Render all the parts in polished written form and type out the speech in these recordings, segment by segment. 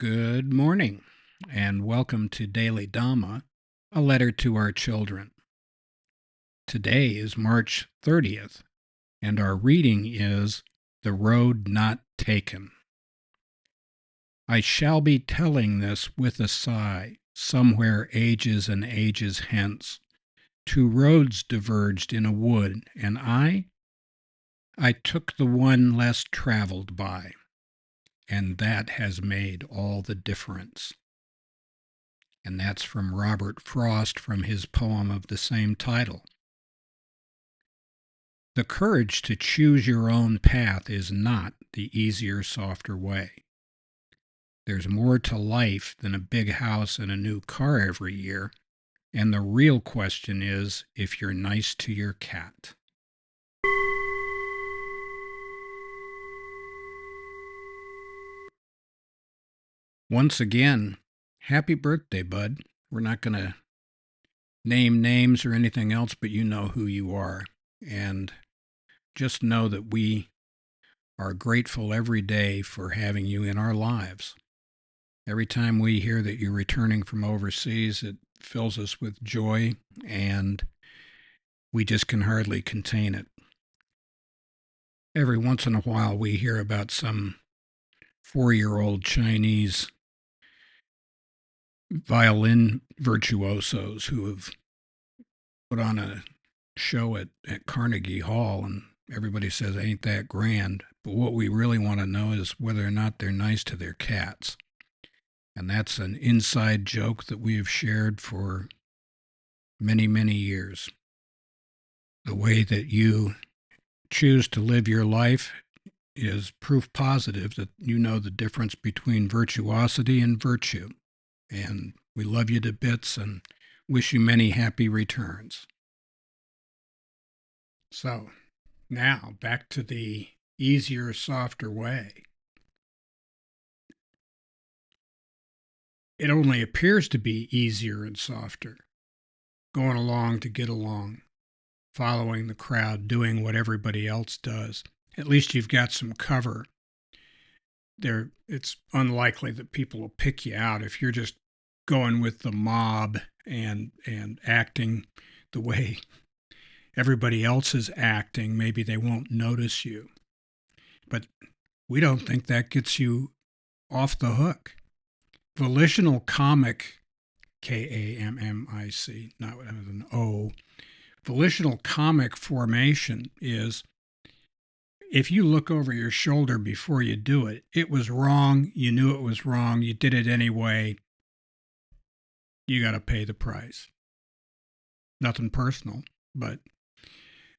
Good morning, and welcome to Daily Dhamma, a letter to our children. Today is March 30th, and our reading is The Road Not Taken. I shall be telling this with a sigh, somewhere ages and ages hence. Two roads diverged in a wood, and I took the one less traveled by, and that has made all the difference. And that's from Robert Frost from his poem of the same title. The courage to choose your own path is not the easier, softer way. There's more to life than a big house and a new car every year, and the real question is if you're nice to your cat. Once again, happy birthday, bud. We're not going to name names or anything else, but you know who you are. And just know that we are grateful every day for having you in our lives. Every time we hear that you're returning from overseas, it fills us with joy, and we just can hardly contain it. Every once in a while, we hear about some 4-year-old Chinese violin virtuosos who have put on a show at Carnegie Hall, and everybody says, ain't that grand? But what we really want to know is whether or not they're nice to their cats. And that's an inside joke that we have shared for many, many years. The way that you choose to live your life is proof positive that you know the difference between virtuosity and virtue. And we love you to bits and wish you many happy returns. So, now back to the easier, softer way. It only appears to be easier and softer. Going along to get along, following the crowd, doing what everybody else does. At least you've got some cover. It's unlikely that people will pick you out if you're just going with the mob and acting the way everybody else is acting. Maybe they won't notice you. But we don't think that gets you off the hook. Volitional comic, K-A-M-M-I-C, not with an O. Volitional comic formation is if you look over your shoulder before you do it, it was wrong, you knew it was wrong, you did it anyway, you got to pay the price. Nothing personal, but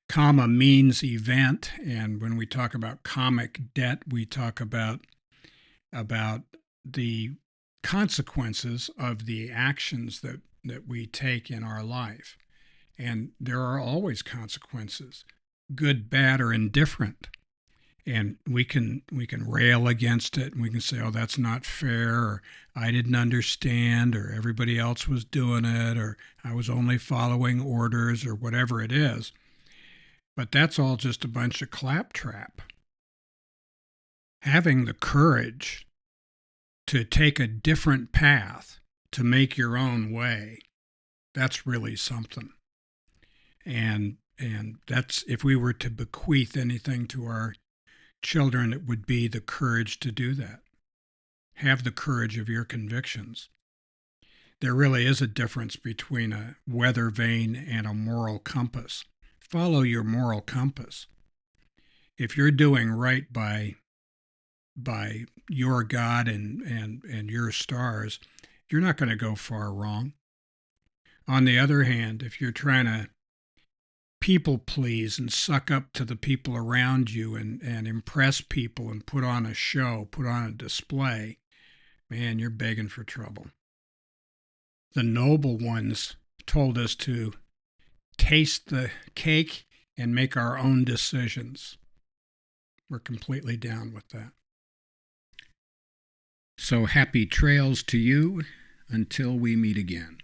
comma means event, and when we talk about comic debt, we talk about the consequences of the actions that we take in our life. And there are always consequences, good, bad, or indifferent. And we can rail against it, and we can say, oh, that's not fair, or I didn't understand, or everybody else was doing it, or I was only following orders, or whatever it is. But that's all just a bunch of claptrap. Having the courage to take a different path, to make your own way, that's really something. And that's, if we were to bequeath anything to our children, it would be the courage to do that. Have the courage of your convictions. There really is a difference between a weather vane and a moral compass. Follow your moral compass. If you're doing right by your God and your stars, you're not going to go far wrong. On the other hand, if you're trying to people please and suck up to the people around you and impress people and put on a show, put on a display, man, you're begging for trouble. The noble ones told us to taste the cake and make our own decisions. We're completely down with that. So happy trails to you until we meet again.